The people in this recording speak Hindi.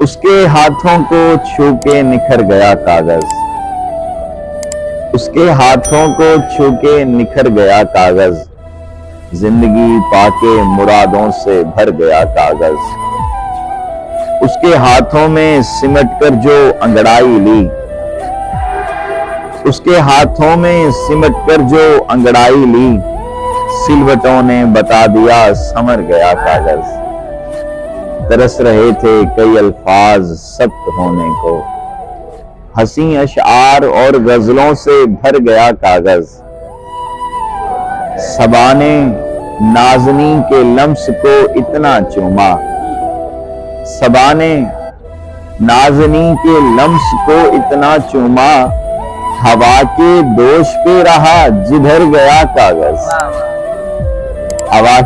उसके हाथों को छू के निखर गया कागज, उसके हाथों को छू के निखर गया कागज, जिंदगी पाके मुरादों से भर गया कागज। उसके हाथों में सिमट कर जो अंगड़ाई ली, उसके हाथों में सिमट कर जो अंगड़ाई ली, सिलवटों ने बता दिया समर गया कागज। तरस रहे थे कई अल्फाज सख्त होने को, हंसी अशआर और गजलों से भर गया कागज। सबा ने नाज़नी के लम्स को इतना चूमा, सबा ने नाज़नी के लम्स को इतना चूमा, हवा के दोष पे रहा जिधर गया कागज। हवा